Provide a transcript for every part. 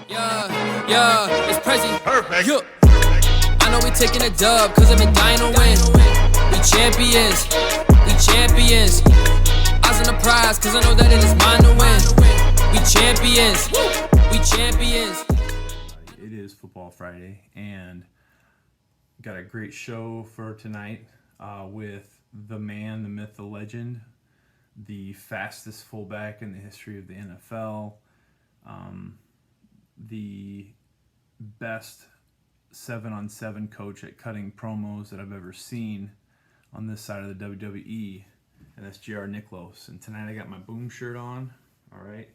Yeah, it's Prezi. Perfect. Yeah. I know we taking a dub, cause I've been dying to win. We champions. Eyes on the prize, cause I know that it is mine to win. We champions. It is Football Friday, and got a great show for tonight with the man, the myth, the legend, the fastest fullback in the history of the NFL, the best 7-on-7 coach at cutting promos that I've ever seen on this side of the WWE, and that's JR Niklos. And tonight I got my Boom shirt on, all right?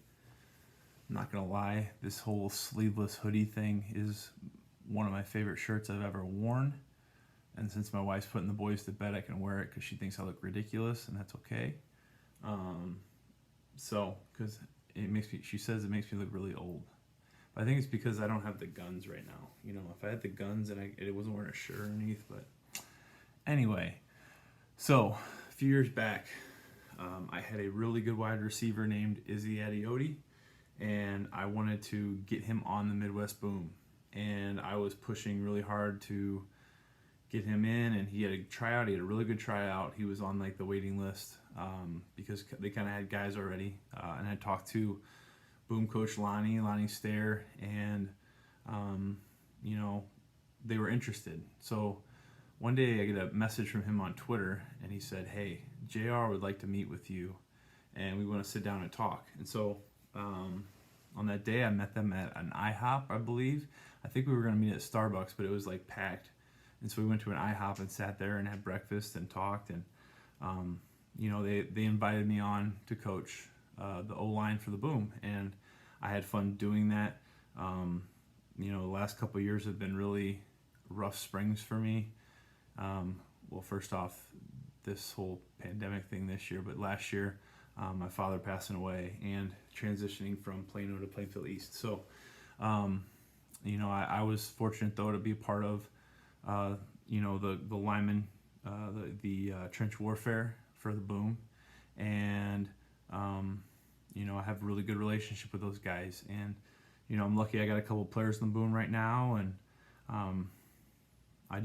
I'm not going to lie, this whole sleeveless hoodie thing is one of my favorite shirts I've ever worn. And since my wife's putting the boys to bed, I can wear it because she thinks I look ridiculous, and that's okay. Because she says it makes me look really old. But I think it's because I don't have the guns right now. You know, if I had the guns and it wasn't wearing a shirt underneath. But anyway, so a few years back, I had a really good wide receiver named Izzy Adiotti, and I wanted to get him on the Midwest Boom. And I was pushing really hard to get him in, and he had a tryout. He had a really good tryout. He was on like the waiting list because they kind of had guys already. And I talked to Boom coach Lonnie Stair, and they were interested. So one day I get a message from him on Twitter, and he said, "Hey, JR would like to meet with you, and we want to sit down and talk." And so on that day, I met them at an IHOP, I believe. I think we were going to meet at Starbucks, but it was like packed. And so we went to an IHOP and sat there and had breakfast and talked. And they invited me on to coach the O-line for the Boom, and I had fun doing that. The last couple of years have been really rough springs for me. Well, first off, this whole pandemic thing this year, but last year, my father passing away and transitioning from Plano to Plainfield East. So, I was fortunate though to be a part of, the lineman, the trench warfare for the Boom, and I have a really good relationship with those guys, and I'm lucky I got a couple players in the Boom right now, and I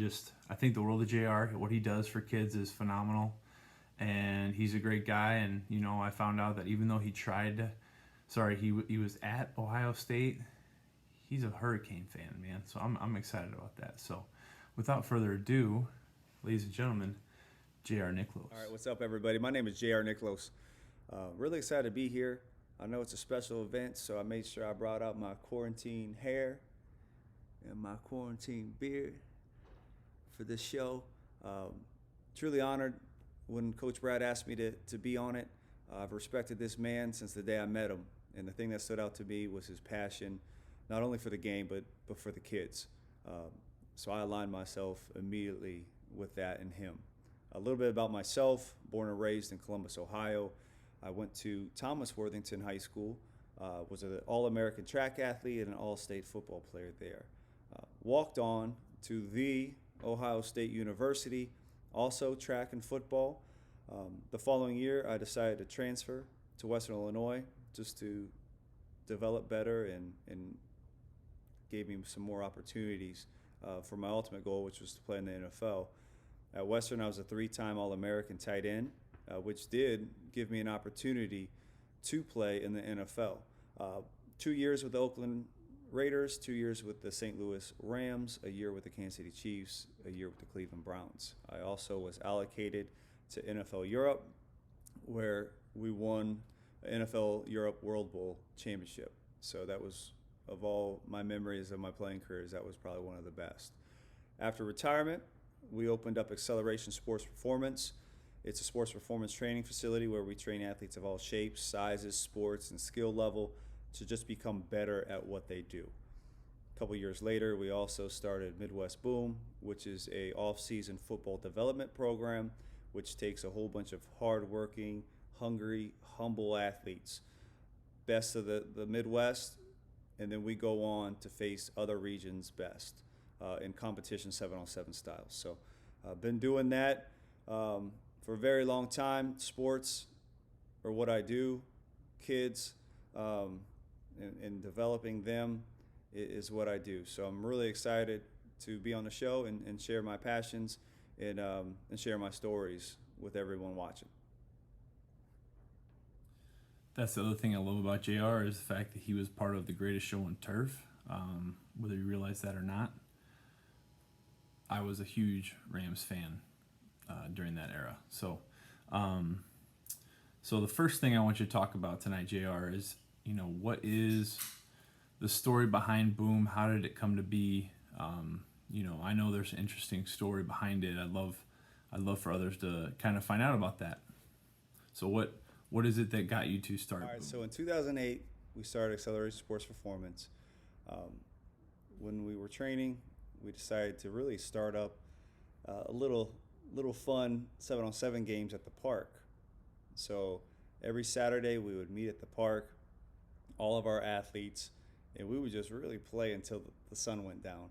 think the world of JR. What he does for kids is phenomenal, and he's a great guy. And I found out that even though he was at Ohio State, he's a Hurricane fan, man. So I'm excited about that. So without further ado, ladies and gentlemen, JR Niklos. All right, what's up, everybody? My name is JR Niklos. Really excited to be here. I know it's a special event, so I made sure I brought out my quarantine hair and my quarantine beard for this show. Truly honored when Coach Brad asked me to be on it. I've respected this man since the day I met him, and the thing that stood out to me was his passion, not only for the game, but for the kids. So I aligned myself immediately with that in him. A little bit about myself: born and raised in Columbus, Ohio. I went to Thomas Worthington High School, was an All-American track athlete and an All-State football player there. Walked on to the Ohio State University, also track and football. The following year, I decided to transfer to Western Illinois just to develop better and gave me some more opportunities for my ultimate goal, which was to play in the NFL. At Western, I was a 3-time All-American tight end, which did give me an opportunity to play in the NFL. 2 years with the Oakland Raiders, 2 years with the St. Louis Rams, a year with the Kansas City Chiefs, a year with the Cleveland Browns. I also was allocated to NFL Europe, where we won the NFL Europe World Bowl championship. So that was, of all my memories of my playing careers, that was probably one of the best. After retirement, we opened up Acceleration Sports Performance. It's a sports performance training facility where we train athletes of all shapes, sizes, sports, and skill level to just become better at what they do. A couple years later, we also started Midwest Boom, which is a off-season football development program, which takes a whole bunch of hard-working, hungry, humble athletes, best of the Midwest, and then we go on to face other regions' best in competition 7-on-7 styles. So I've been doing that for a very long time. Sports are what I do. Kids, and developing them is what I do. So I'm really excited to be on the show and share my passions and share my stories with everyone watching. That's the other thing I love about JR is the fact that he was part of the greatest show on turf, whether you realize that or not. I was a huge Rams fan during that era. So the first thing I want you to talk about tonight, JR, is, what is the story behind Boom? How did it come to be? I know there's an interesting story behind it. I'd love for others to kind of find out about that. So what is it that got you to start? All right, so in 2008, we started Accelerated Sports Performance. When we were training, we decided to really start up a little fun 7-on-7 games at the park. So every Saturday we would meet at the park, all of our athletes, and we would just really play until the sun went down.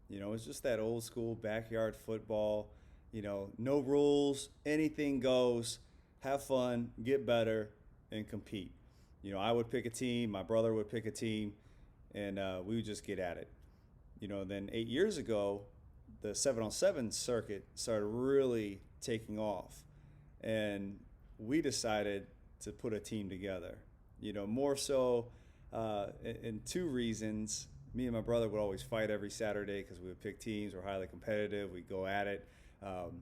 It's just that old school backyard football, no rules, anything goes, have fun, get better, and compete. I would pick a team, my brother would pick a team, and we would just get at it. Then 8 years ago, the 7-on-7 circuit started really taking off, and we decided to put a team together. More so in two reasons. Me and my brother would always fight every Saturday because we would pick teams. We're highly competitive. We'd go at it.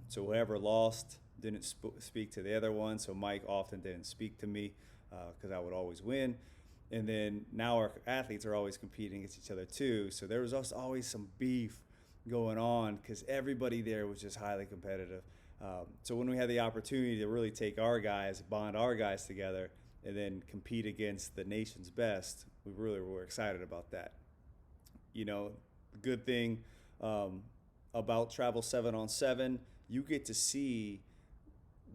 So whoever lost didn't speak to the other one. So Mike often didn't speak to me because I would always win. And then now our athletes are always competing against each other too. So there was also always some beef going on because everybody there was just highly competitive. So when we had the opportunity to really take our guys, bond our guys together, and then compete against the nation's best, we really were excited about that. The good thing about Travel 7-on-7, you get to see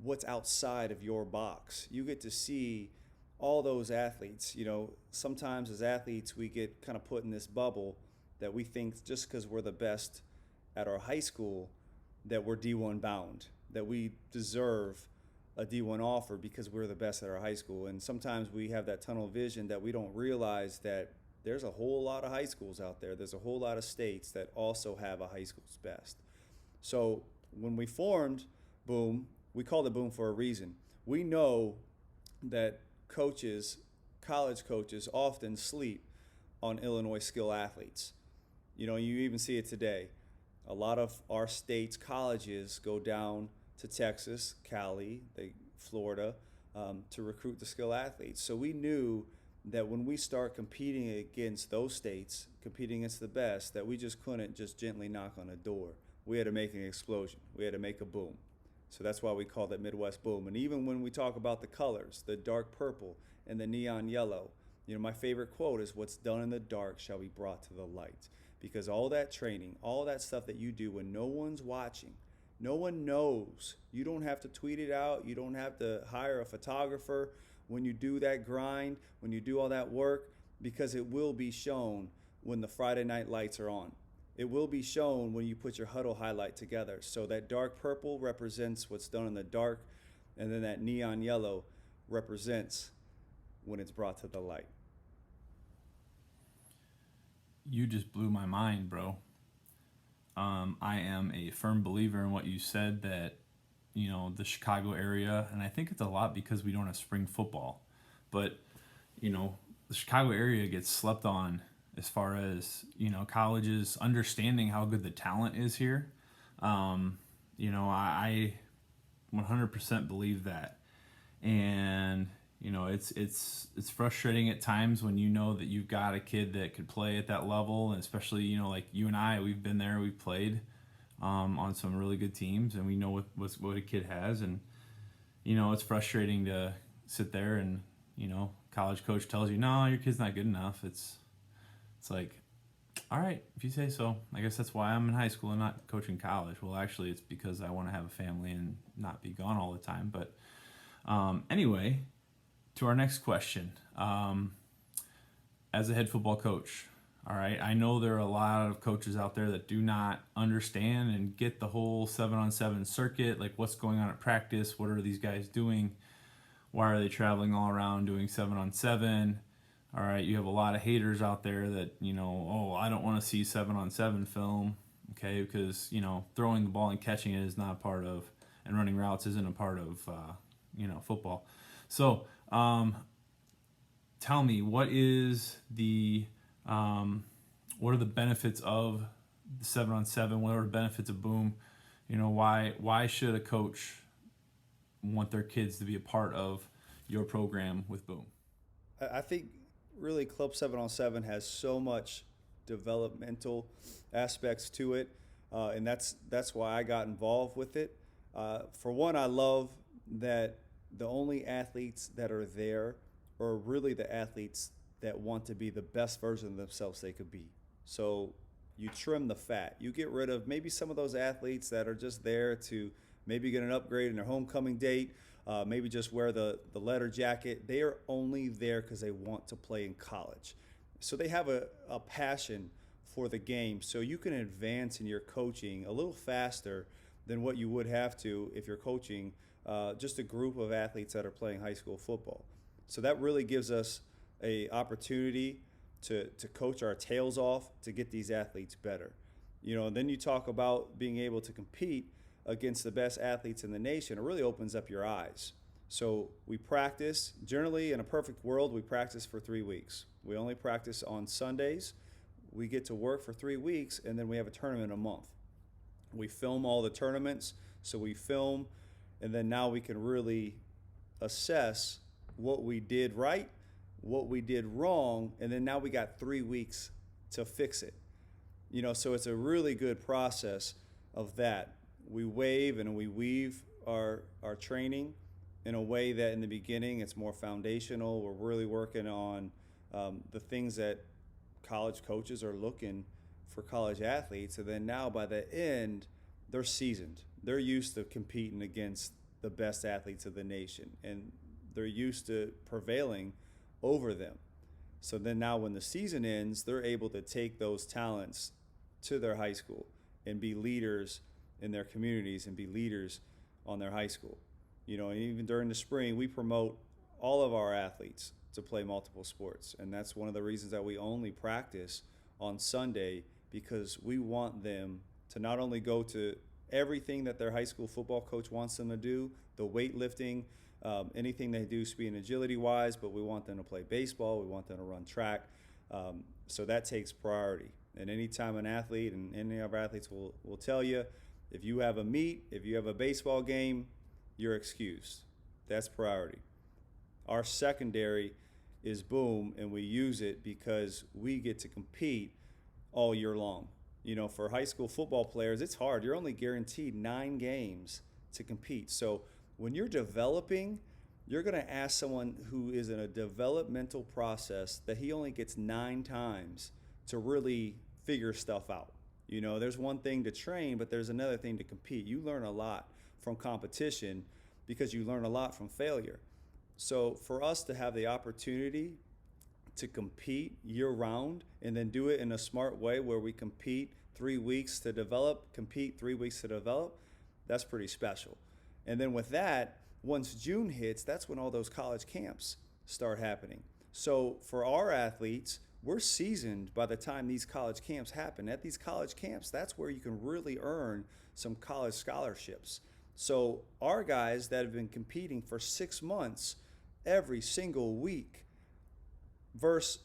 what's outside of your box. You get to see all those athletes. Sometimes as athletes we get kind of put in this bubble that we think just because we're the best at our high school that we're D1 bound, that we deserve a D1 offer because we're the best at our high school. And sometimes we have that tunnel vision that we don't realize that there's a whole lot of high schools out there. There's a whole lot of states that also have a high school's best. So when we formed Boom, we called it Boom for a reason. We know that college coaches often sleep on Illinois skill athletes. You even see it today. A lot of our state's colleges go down to Texas, Cali, Florida, to recruit the skill athletes. So we knew that when we start competing against those states, competing against the best, that we just couldn't just gently knock on a door. We had to make an explosion. We had to make a boom. So that's why we call it Midwest Boom. And even when we talk about the colors, the dark purple and the neon yellow, my favorite quote is, "What's done in the dark shall be brought to the light." Because all that training, all that stuff that you do when no one's watching, no one knows. You don't have to tweet it out. You don't have to hire a photographer when you do that grind, when you do all that work, because it will be shown when the Friday night lights are on. It will be shown when you put your huddle highlight together. So that dark purple represents what's done in the dark, and then that neon yellow represents when it's brought to the light. You just blew my mind, bro. I am a firm believer in what you said, that the Chicago area, and I think it's a lot because we don't have spring football, but the Chicago area gets slept on as far as colleges understanding how good the talent is here. I 100% believe that, and it's frustrating at times when that you've got a kid that could play at that level, and especially like you and I, we've been there, we've played on some really good teams, and we know what a kid has, and it's frustrating to sit there and college coach tells you, no, your kid's not good enough. It's like, all right, if you say so. I guess that's why I'm in high school and not coaching college. Well, actually, it's because I want to have a family and not be gone all the time. But anyway, to our next question. As a head football coach, all right, I know there are a lot of coaches out there that do not understand and get the whole 7-on-7 circuit, like what's going on at practice, what are these guys doing, why are they traveling all around doing 7-on-7, All right, you have a lot of haters out there that, oh, I don't want to see 7-on-7 film, okay, because, throwing the ball and catching it is not a part of, and running routes isn't a part of, football. So, tell me, what are the benefits of the 7-on-7? What are the benefits of Boom? Why should a coach want their kids to be a part of your program with Boom? I think really Club 7-on-7 has so much developmental aspects to it, and that's why I got involved with it. For one, I love that the only athletes that are there are really the athletes that want to be the best version of themselves they could be. So you trim the fat. You get rid of maybe some of those athletes that are just there to maybe get an upgrade in their homecoming date, maybe just wear the leather jacket. They are only there because they want to play in college. So they have a passion for the game. So you can advance in your coaching a little faster than what you would have to if you're coaching just a group of athletes that are playing high school football. So that really gives us a opportunity to coach our tails off to get these athletes better. And then you talk about being able to compete against the best athletes in the nation. It really opens up your eyes. So we practice, generally in a perfect world, we practice for 3 weeks. We only practice on Sundays. We get to work for 3 weeks, and then we have a tournament a month. We film all the tournaments, so we film, and then now we can really assess what we did right, what we did wrong, and then now we got 3 weeks to fix it. So it's a really good process of that. We wave and we weave our training in a way that in the beginning it's more foundational. We're really working on the things that college coaches are looking for college athletes, and then now by the end, they're seasoned. They're used to competing against the best athletes of the nation, and they're used to prevailing over them. So then now when the season ends, they're able to take those talents to their high school and be leaders in their communities and be leaders on their high school. And even during the spring, we promote all of our athletes to play multiple sports. And that's one of the reasons that we only practice on Sunday, because we want them to not only go to everything that their high school football coach wants them to do, the weightlifting, anything they do speed and agility wise, but we want them to play baseball, we want them to run track. So that takes priority. And anytime an athlete, and any of our athletes will tell you, if you have a meet, if you have a baseball game, you're excused. That's priority. Our secondary is Boom, and we use it because we get to compete all year long. For high school football players, it's hard. You're only guaranteed 9 games to compete. So when you're developing, you're going to ask someone who is in a developmental process that he only gets 9 times to really figure stuff out. There's one thing to train, but there's another thing to compete. You learn a lot from competition because you learn a lot from failure. So for us to have the opportunity to compete year-round and then do it in a smart way where we compete 3 weeks to develop, compete 3 weeks to develop, that's pretty special. And then with that, once June hits, that's when all those college camps start happening. So for our athletes, we're seasoned by the time these college camps happen. At these college camps, that's where you can really earn some college scholarships. So our guys that have been competing for 6 months every single week versus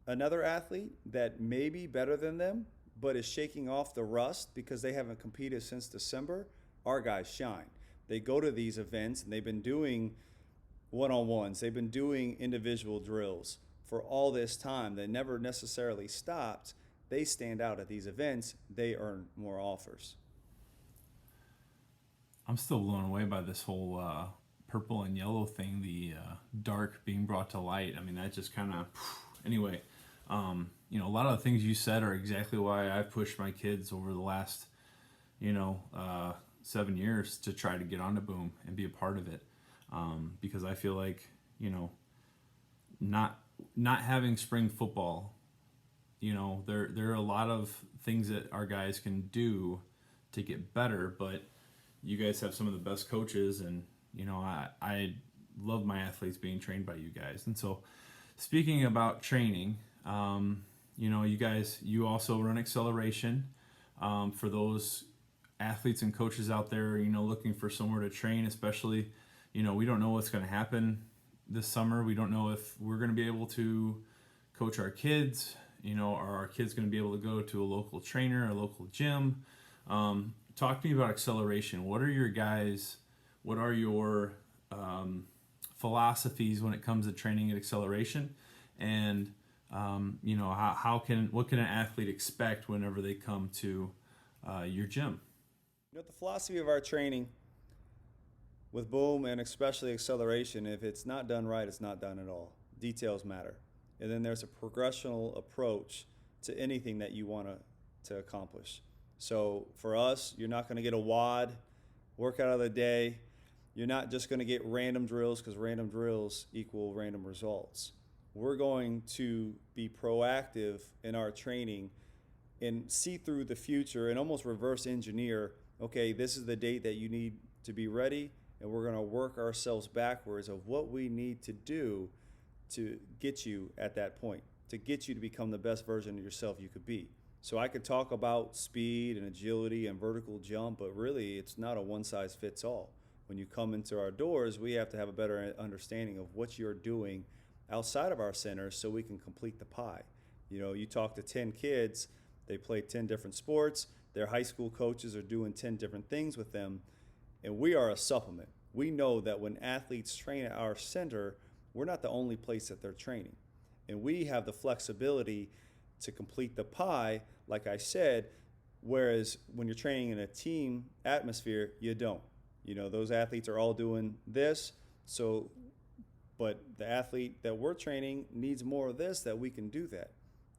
another athlete that may be better than them but is shaking off the rust because they haven't competed since December, our guys shine. They go to these events and they've been doing one-on-ones. They've been doing individual drills for all this time. They never necessarily stopped. They stand out at these events. They earn more offers. I'm still blown away by this whole purple and yellow thing, the dark being brought to light. I mean, that just kind of, anyway, a lot of the things you said are exactly why I've pushed my kids over the last, 7 years to try to get onto Boom and be a part of it. Because I feel like, not having spring football, there are a lot of things that our guys can do to get better, but you guys have some of the best coaches, and I love my athletes being trained by you guys. And so speaking about training, you also run acceleration. For those athletes and coaches out there, looking for somewhere to train, especially, we don't know what's going to happen this summer. We don't know if we're going to be able to coach our kids. Are our kids going to be able to go to a local trainer, a local gym? Talk to me about acceleration. What are your philosophies when it comes to training at acceleration? And, what can an athlete expect whenever they come to your gym? The philosophy of our training with boom and especially acceleration, if it's not done right, it's not done at all. Details matter. And then there's a progressional approach to anything that you want to accomplish. So for us, you're not going to get a WOD workout of the day. You're not just going to get random drills, because random drills equal random results. We're going to be proactive in our training and see through the future and almost reverse engineer, okay, this is the date that you need to be ready, and we're going to work ourselves backwards of what we need to do to get you at that point, to get you to become the best version of yourself you could be. So I could talk about speed and agility and vertical jump, but really it's not a one-size-fits-all. When you come into our doors, we have to have a better understanding of what you're doing outside of our centers so we can complete the pie. You talk to 10 kids, they play 10 different sports, their high school coaches are doing 10 different things with them, and we are a supplement. We know that when athletes train at our center, we're not the only place that they're training. And we have the flexibility to complete the pie, like I said, whereas when you're training in a team atmosphere, you don't. Those athletes are all doing this, but the athlete that we're training needs more of this, that we can do that.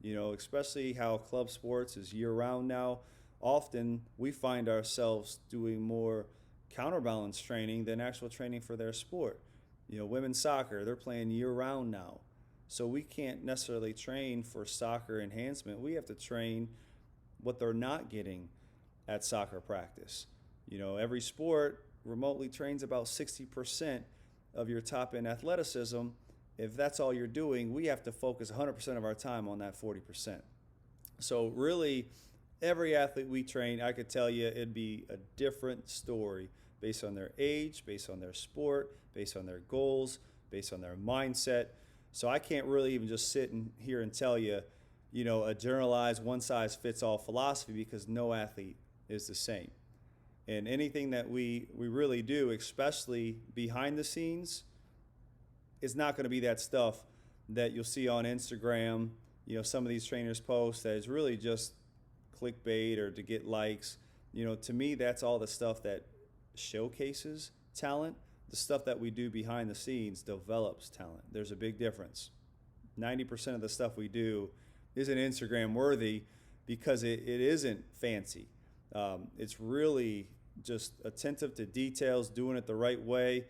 Especially how club sports is year-round now. Often we find ourselves doing more counterbalance training than actual training for their sport. Women's soccer, they're playing year-round now. So we can't necessarily train for soccer enhancement. We have to train what they're not getting at soccer practice. Every sport remotely trains about 60% of your top-end athleticism. If that's all you're doing, we have to focus 100% of our time on that 40%. So really, every athlete we train, I could tell you it'd be a different story based on their age, based on their sport, based on their goals, based on their mindset. So I can't really even just sit in here and tell you, a generalized one-size-fits-all philosophy, because no athlete is the same. And anything that we really do, especially behind the scenes, is not going to be that stuff that you'll see on Instagram. Some of these trainers post that is really just clickbait or to get likes. To me, that's all the stuff that showcases talent. The stuff that we do behind the scenes develops talent. There's a big difference. 90% of the stuff we do isn't Instagram worthy because it isn't fancy. It's really just attentive to details, doing it the right way.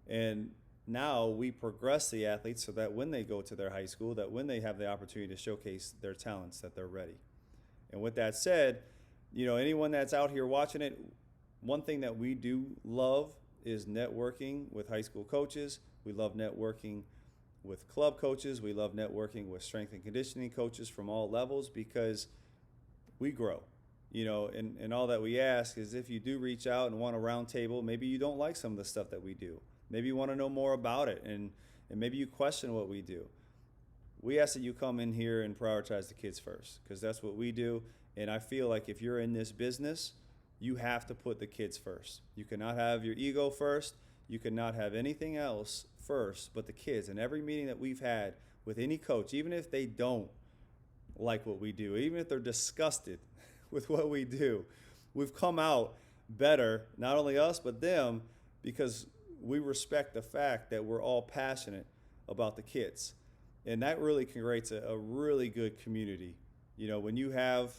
And now we progress the athletes so that when they go to their high school, that when they have the opportunity to showcase their talents, that they're ready. And with that said, anyone that's out here watching it, one thing that we do love is networking with high school coaches. We love networking with club coaches. We love networking with strength and conditioning coaches from all levels, because we grow. And all that we ask is, if you do reach out and want a round table, maybe you don't like some of the stuff that we do. Maybe you want to know more about it, and maybe you question what we do. We ask that you come in here and prioritize the kids first, because that's what we do. And I feel like if you're in this business, you have to put the kids first. You cannot have your ego first. You cannot have anything else first but the kids. And every meeting that we've had with any coach, even if they don't like what we do, even if they're disgusted with what we do, we've come out better, not only us but them, because we respect the fact that we're all passionate about the kids. And that really creates a really good community. When you have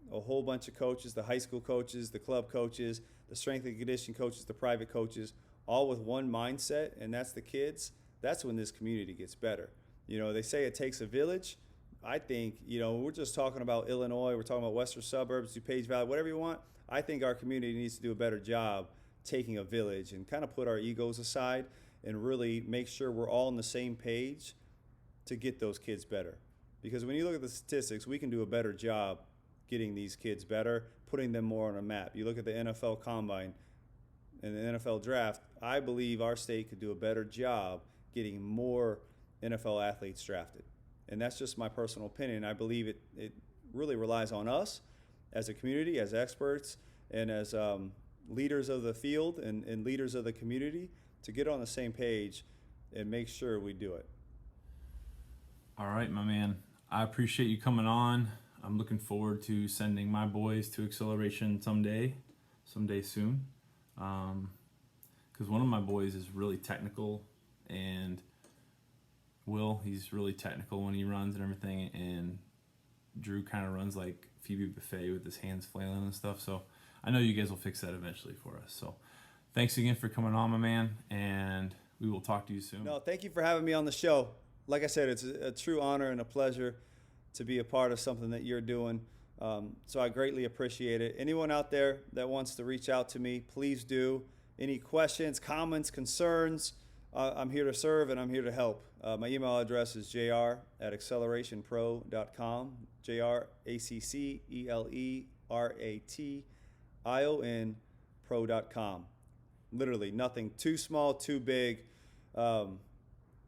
a whole bunch of coaches, the high school coaches, the club coaches, the strength and conditioning coaches, the private coaches, all with one mindset, and that's the kids, that's when this community gets better. They say it takes a village. I think, we're just talking about Illinois, we're talking about western suburbs, DuPage Valley, whatever you want. I think our community needs to do a better job taking a village and kind of put our egos aside and really make sure we're all on the same page to get those kids better. Because when you look at the statistics, we can do a better job getting these kids better, putting them more on a map. You look at the NFL Combine and the NFL Draft, I believe our state could do a better job getting more NFL athletes drafted. And that's just my personal opinion. I believe it really relies on us as a community, as experts, and as leaders of the field and leaders of the community to get on the same page and make sure we do it. All right, my man. I appreciate you coming on. I'm looking forward to sending my boys to Acceleration someday soon. Because one of my boys is really technical, and he's really technical when he runs and everything, and Drew kind of runs like Phoebe Buffet with his hands flailing and stuff. So I know you guys will fix that eventually for us. So thanks again for coming on, my man, and we will talk to you soon. No, thank you for having me on the show. Like I said, it's a true honor and a pleasure to be a part of something that you're doing. So I greatly appreciate it. Anyone out there that wants to reach out to me, please do. Any questions, comments, concerns, I'm here to serve and I'm here to help. My email address is jr@accelerationpro.com, jr@accelerationpro.com. Literally nothing too small, too big.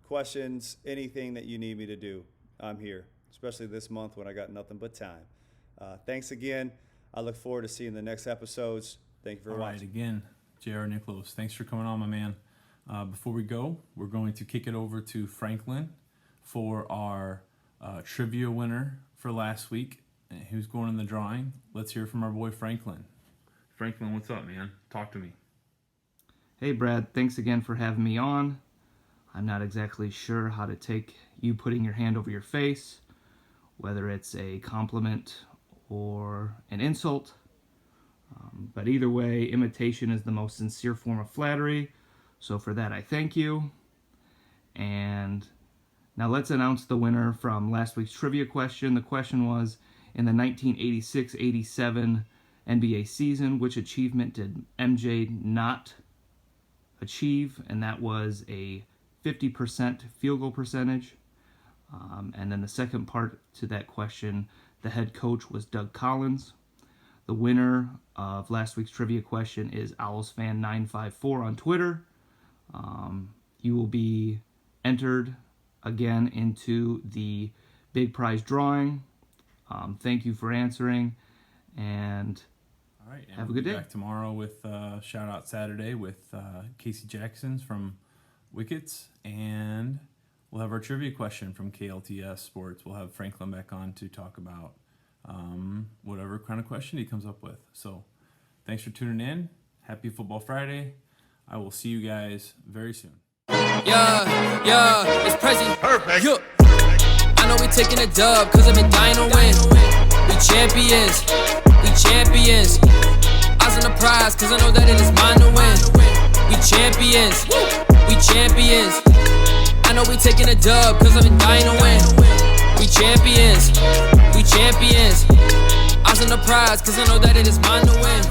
Questions, anything that you need me to do, I'm here, especially this month when I got nothing but time. Thanks again. I look forward to seeing the next episodes. Thank you for watching. All right, again, JR Niklos, thanks for coming on, my man. Before we go, we're going to kick it over to Franklin for our trivia winner for last week. Who's going in the drawing? Let's hear from our boy Franklin. Franklin, what's up, man? Talk to me. Hey, Brad. Thanks again for having me on. I'm not exactly sure how to take you putting your hand over your face, whether it's a compliment or an insult. But either way, imitation is the most sincere form of flattery. So for that, I thank you. And now let's announce the winner from last week's trivia question. The question was, in the 1986-87 NBA season, which achievement did MJ not achieve? And that was a 50% field goal percentage. And then the second part to that question, the head coach was Doug Collins. The winner of last week's trivia question is OwlsFan954 on Twitter. You will be entered again into the big prize drawing. Thank you for answering, and all right, and have a good day. Back tomorrow with Shout Out Saturday with Casey Jackson's from Wickets, and we'll have our trivia question from KLTS Sports. We'll have Franklin back on to talk about whatever kind of question he comes up with. So thanks for tuning in. Happy Football Friday. I will see you guys very soon. Yeah, it's Prezi. Perfect. Yeah. I know we taking a dub, cause I've been dying to win. We champions. Eyes on the prize, cause I know that it is mine to win. We champions. I know we taking a dub, cause I've been dying to win. We champions. Eyes on the prize, cause I know that it is mine to win.